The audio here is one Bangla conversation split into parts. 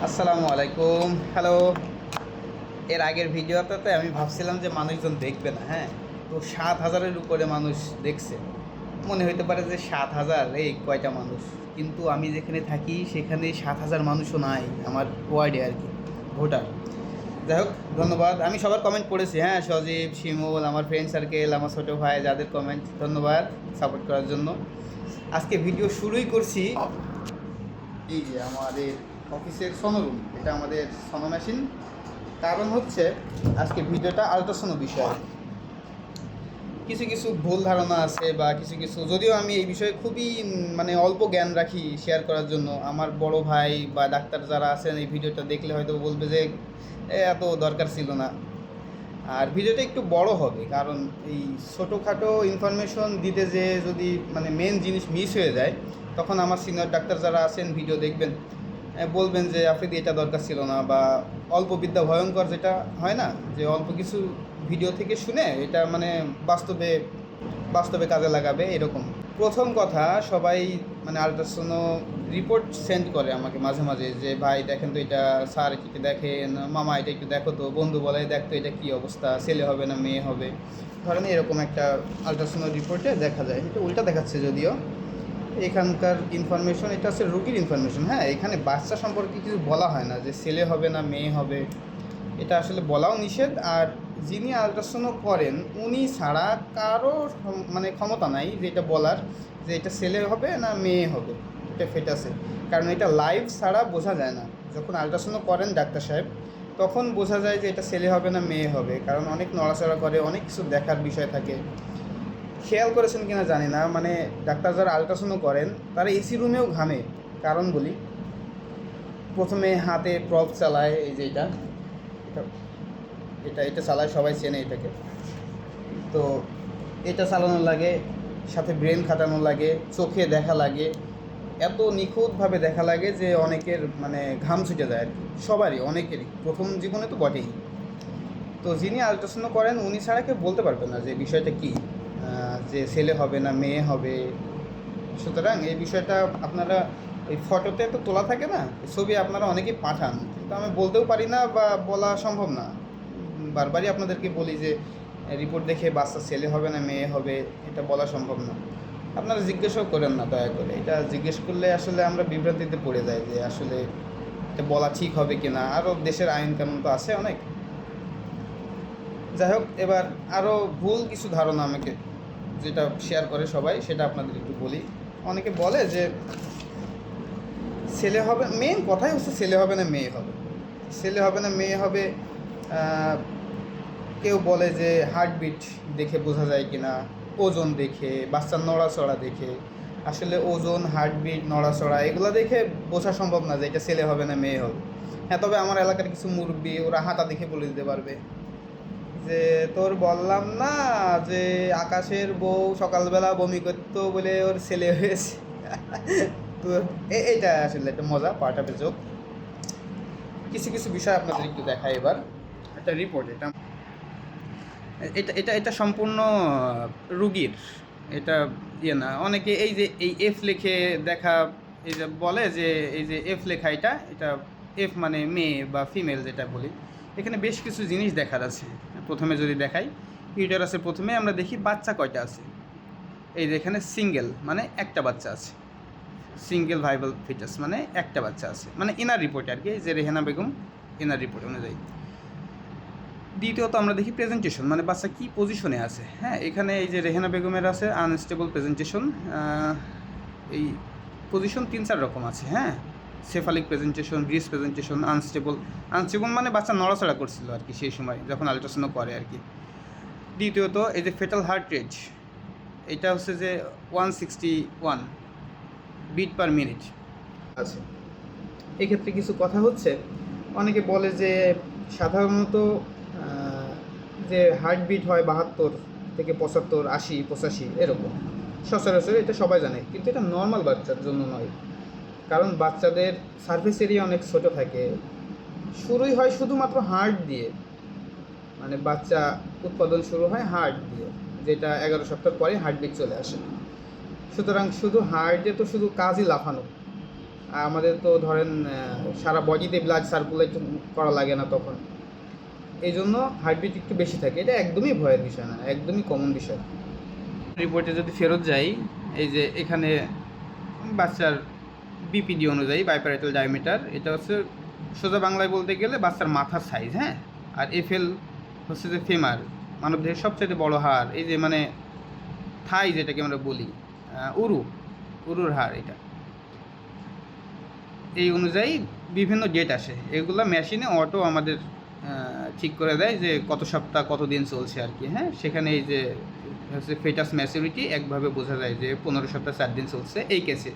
আসসালামু আলাইকুম। হ্যালো। এর আগের ভিডিওটাতে আমি ভাবছিলাম যে মানুষজন দেখবে না, হ্যাঁ, তো 7,000-এর উপরে মানুষ দেখছে। মনে হইতে পারে যে 7,000 এই কয়টা মানুষ, কিন্তু আমি যেখানে থাকি সেখানে 7,000 মানুষও নাই আমার ওয়ার্ডে আর কি, ভোটার। যাই হোক, ধন্যবাদ। আমি সবার কমেন্ট পড়েছি, হ্যাঁ, সজীব, শিমুল, আমার ফ্রেন্ড সার্কেল, আমার ছোটো ভাই, যাদের কমেন্ট, ধন্যবাদ সাপোর্ট করার জন্য। আজকে ভিডিও শুরুই করছি এই যে আমাদের অফিসের সোনোরুম, এটা আমাদের সোনো মেশিন। কারণ হচ্ছে আজকে ভিডিওটা আল্ট্রাসোনো বিষয়। কিছু কিছু ভুল ধারণা আছে বা কিছু কিছু, যদিও আমি এই বিষয়ে খুবই মানে অল্প জ্ঞান রাখি শেয়ার করার জন্য। আমার বড় ভাই বা ডাক্তার যারা আছেন এই ভিডিওটা দেখলে হয়তো বলবে যে এত দরকার ছিল না। আর ভিডিওটা একটু বড় হবে, কারণ এই ছোটোখাটো ইনফরমেশন দিতে যে যদি মানে মেন জিনিস মিস হয়ে যায়, তখন আমার সিনিয়র ডাক্তার যারা আছেন ভিডিও দেখবেন, বলবেন যে আফ্রিদি এটা দরকার ছিল না, বা অল্প বিদ্যা ভয়ঙ্কর, যেটা হয় না যে অল্প কিছু ভিডিও থেকে শুনে এটা মানে বাস্তবে বাস্তবে কাজে লাগাবে এরকম। প্রথম কথা, সবাই মানে আল্ট্রাসোনো রিপোর্ট সেন্ড করে আমাকে মাঝে মাঝে, যে ভাই দেখেন তো এটা, স্যার একটু দেখেন, মামা এটা একটু দেখো তো, বন্ধু বলে দেখতো এটা কী অবস্থা, ছেলে হবে না মেয়ে হবে, ধরেন এরকম একটা আল্ট্রাসোনো রিপোর্টে দেখা যায়। এটা উল্টা দেখাচ্ছে যদিও। এখানকার ইনফরমেশন এটা হচ্ছে রোগীর ইনফরমেশন, হ্যাঁ, এখানে বাচ্চা সম্পর্কে কিছু বলা হয় না যে ছেলে হবে না মেয়ে হবে, এটা আসলে বলাও নিষেধ। আর যিনি আল্ট্রাসাউন্ড করেন উনি ছাড়া কারো মানে ক্ষমতা নাই যে এটা বলার যে এটা ছেলে হবে না মেয়ে হবে, এটা ফেটাসে। কারণ এটা লাইভ ছাড়া বোঝা যায় না। যখন আল্ট্রাসাউন্ড করেন ডাক্তার সাহেব, তখন বোঝা যায় যে এটা ছেলে হবে না মেয়ে হবে, কারণ অনেক নড়াচড়া করে, অনেক কিছু দেখার বিষয় থাকে। খেয়াল করেছেন কিনা জানি না, মানে ডাক্তার যারা আল্ট্রাসাউন্ড করেন তারা এসি রুমেও ঘামে। কারণ বলি, প্রথমে হাতে প্রপ চালায়, এই যে এটা এটা এটা এটা চালায়, সবাই চেনে এটাকে। তো এটা চালানো লাগে, সাথে ব্রেন খাটানো লাগে, চোখে দেখা লাগে, এত নিখুঁতভাবে দেখা লাগে যে অনেকের মানে ঘাম ছুটে যায় আর কি, সবারই, অনেকেরই প্রথম জীবনে তো বটেই। তো যিনি আল্ট্রাসাউন্ড করেন উনি ছাড়া কেউ বলতে পারবে না যে বিষয়টা কী, যে ছেলে হবে না মেয়ে হবে। সুতরাং এই বিষয়টা আপনারা ওই ফটোতে তো তোলা থাকে না, ছবি আপনারা অনেকেই পাঠান, কিন্তু আমি বলতেও পারি না বা বলা সম্ভব না। বারবারই আপনাদেরকে বলি যে রিপোর্ট দেখে বাচ্চা ছেলে হবে না মেয়ে হবে এটা বলা সম্ভব না। আপনারা জিজ্ঞেসও করেন না দয়া করে, এটা জিজ্ঞেস করলে আসলে আমরা বিভ্রান্তিতে পড়ে যাই যে আসলে এটা বলা ঠিক হবে কি না। আরও দেশের আইন কানুন তো আছে অনেক। যাই হোক, এবার আরও ভুল কিছু ধারণা আমাকে যেটা শেয়ার করে সবাই, সেটা আপনাদের একটু বলি। অনেকে বলে যে ছেলে হবে, মেন কথাই হচ্ছে ছেলে হবে না মেয়ে হবে, ছেলে হবে না মেয়ে হবে। কেউ বলে যে হার্টবিট দেখে বোঝা যায় কি না, ওজন দেখে, বাচ্চার নড়াচড়া দেখে। আসলে ওজন, হার্টবিট, নড়াচড়া এগুলো দেখে বোঝা সম্ভব না যে এটা ছেলে হবে না মেয়ে হবে। হ্যাঁ, তবে আমার এলাকার কিছু মুরব্বি ওরা হাঁটা দেখে বলে দিতে পারবে যে তোর বললাম না যে আকাশের বউ সকালবেলা বমি করতো বলে ওর ছেলে হয়েছে। তো এইটা আসলে একটা মজা, পার্ট অফ এ জোক। কিছু কিছু বিষয় আপনাদের একটু দেখায় এবার। একটা রিপোর্ট, এটা এটা এটা এটা সম্পূর্ণ রুগীর, এটা ইয়ে না। অনেকে এই যে এই এফ লিখে দেখা, এই যে বলে যে এই যে এফ লেখা, এটা এটা এফ মানে মেয়ে বা ফিমেল যেটা বলি। এখানে বেশ কিছু জিনিস দেখার আছে। প্রথমে যদি দেখাই, ইউটারাসের প্রথমে আমরা দেখি বাচ্চা কয়টা আছে। এই যে এখানে সিঙ্গেল মানে একটা বাচ্চা আছে, সিঙ্গেল ভাইবল ফিটাস মানে একটা বাচ্চা আছে, মানে ইনার রিপোর্ট আর কি, যে রেহানা বেগম ইনার রিপোর্ট অনুযায়ী। দ্বিতীয়ত আমরা দেখি প্রেজেন্টেশন, মানে বাচ্চা কী পজিশনে আছে। হ্যাঁ, এখানে এই যে রেহানা বেগমের আছে আনস্টেবল প্রেজেন্টেশন। এই পজিশন 3-4 রকম আছে, হ্যাঁ, cephalic presentation, bridge presentation, unstable. Unstable মানে বাচ্চা নড়াচড়া করছিল আর কি সেই সময় যখন আল্ট্রাসাউন্ড করে আর কি। দ্বিতীয়ত এই যে ফেটাল হার্ট রেট, এটা হচ্ছে যে 161 বিট পার মিনিট আছে। এক্ষেত্রে কিছু কথা হচ্ছে, অনেকে বলে যে সাধারণত যে হার্টবিট হয় 72 থেকে 75, 80, 85 এরকম সচরাচর, এটা সবাই জানে, কিন্তু এটা নর্মাল বাচ্চার জন্য নয়। কারণ বাচ্চাদের সার্ফেস এরিয়া অনেক ছোট থাকে, শুরুই হয় শুধুমাত্র হার্ট দিয়ে, মানে বাচ্চা উৎপাদন শুরু হয় হার্ট দিয়ে, যেটা 11 সপ্তাহ পরে হার্টবিট চলে আসে। সুতরাং শুধু হার্টে তো শুধু কাজই লাফানো, আমাদের তো ধরেন সারা বডিতে ব্লাড সার্কুলেট করা লাগে না তখন, এই জন্য হার্টবিট একটু বেশি থাকে। এটা একদমই ভয়ের বিষয় না, একদমই কমন বিষয়। রিপোর্টে যদি ফেরত যাই, এই যে এখানে বাচ্চার বিপিডি অনুযায়ী বাইপ্যারাইটাল ডায়ামিটার, এটা হচ্ছে সোজা বাংলায় বলতে গেলে বাচ্চার মাথার সাইজ, হ্যাঁ। আর এফএল হচ্ছে যে ফেমার, মানবদেহের সবচেয়ে বড় হাড়, এই যে মানে থাই যেটাকে আমরা বলি, উরুর হাড় এটা। এই অনুযায়ী বিভিন্ন ডেট আসে, এগুলো মেশিনে অটো আমাদের ঠিক করে দেয় যে কত সপ্তাহ কত দিন চলছে আর কি, হ্যাঁ। সেখানে এই যে হচ্ছে ফেটাস ম্যাচুরিটি একভাবে বোঝা যায় যে 15 সপ্তাহ 4 দিন চলছে এই কেসে।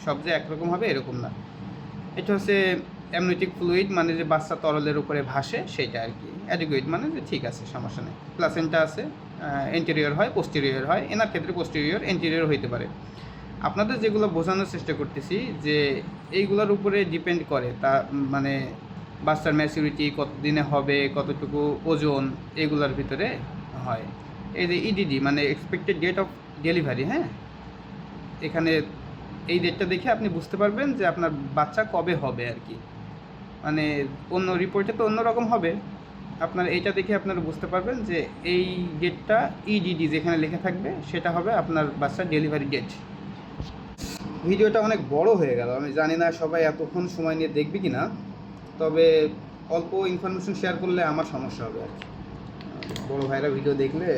সব যে একরকম হবে এরকম না। এটা হচ্ছে অ্যামনিওটিক ফ্লুইড, মানে যে বাচ্চা তরলের উপরে ভাসে সেইটা আর কি। অ্যাডিকুয়েট মানে যে ঠিক আছে, সমস্যা নেই। প্লাসেন্টা আছে, এন্টেরিয়র হয় পোস্টেরিয়র হয়, এনার ক্ষেত্রে পোস্টেরিয়র এন্টেরিয়র হইতে পারে। আপনাদের যেগুলো বোঝানোর চেষ্টা করতেছি যে এইগুলোর উপরে ডিপেন্ড করে, তা মানে বাচ্চার ম্যাচুরিটি কত দিনে হবে, কতটুকু ওজন, এগুলোর ভিতরে হয়। এই যে ইডিডি মানে এক্সপেক্টেড ডেট অফ ডেলিভারি, হ্যাঁ। এখানে এই ডেটটা দেখে আপনি বুঝতে পারবেন যে আপনার বাচ্চা কবে হবে আর কি। মানে অন্য রিপোর্টে তো অন্যরকম হবে, আপনার এইটা দেখে আপনারা বুঝতে পারবেন যে এই ডেটটা ইডিডি যেখানে লেখা থাকবে সেটা হবে আপনার বাচ্চার ডেলিভারি ডেট। ভিডিওটা অনেক বড় হয়ে গেল, আমি জানি না সবাই এতক্ষণ সময় নিয়ে দেখবে কি না, তবে অল্প ইনফরমেশন শেয়ার করলে আমার সমস্যা হবে আর কি। বড় ভাইরা ভিডিও দেখলে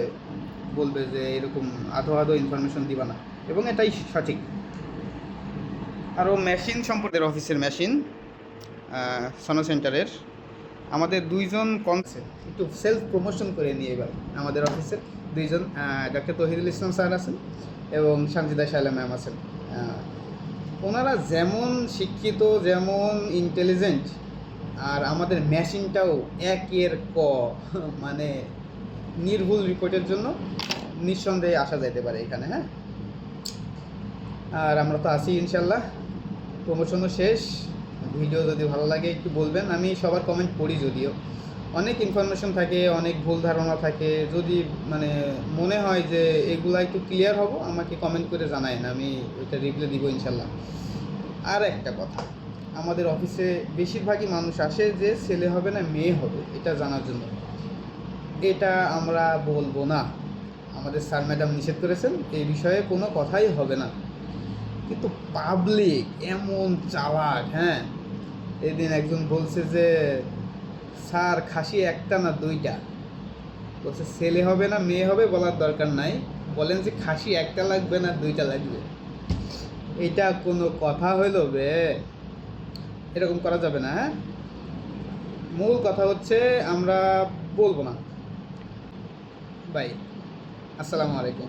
বলবে যে এরকম আধো আধো ইনফরমেশন দিবা না, এবং এটাই সঠিক। আরও মেশিন সম্পর্কে, অফিসের মেশিন সনো সেন্টারের আমাদের দুইজন একটু সেলফ প্রমোশন করে নিয়ে এবার আমাদের অফিসের দুইজন, ডক্টর তহিদুল ইসলাম স্যার আছেন এবং সানজিদা শাইলা ম্যাম আছেন। ওনারা যেমন শিক্ষিত, যেমন ইন্টেলিজেন্ট, আর আমাদের মেশিনটাও একের ক, মানে নির্ভুল রিপোর্টের জন্য নিঃসন্দেহে আসা যেতে পারে এখানে, হ্যাঁ। আর আমরা তো আছি ইনশাল্লাহ। প্রমোশনও শেষ। ভিডিও যদি ভালো লাগে একটু বলবেন, আমি সবার কমেন্ট পড়ি, যদিও অনেক ইনফরমেশন থাকে, অনেক ভুল ধারণা থাকে। যদি মানে মনে হয় যে এগুলা একটু ক্লিয়ার হব, আমাকে কমেন্ট করে জানায়েন, আমি ওইটা রিপ্লাই দিব ইনশাল্লাহ। আর একটা কথা, আমাদের অফিসে বেশিরভাগই মানুষ আসে যে ছেলে হবে না মেয়ে হবে এটা জানার জন্য। এটা আমরা বলবো না, আমাদের স্যার ম্যাডাম নিষেধ করেছেন, এই বিষয়ে কোনো কথাই হবে না। কিন্তু পাবলিক এমন চালাক, হ্যাঁ। এদিন একজন বলছে যে স্যার খাসি একটা না দুইটা, বলছে ছেলে হবে না মেয়ে হবে বলার দরকার নাই, বলেন যে খাসি একটা লাগবে না দুইটা লাগবে। এটা কোনো কথা হইল বে? এরকম করা যাবে না, হ্যাঁ। মূল কথা হচ্ছে আমরা বলবো না। বাই, আসসালামু আলাইকুম।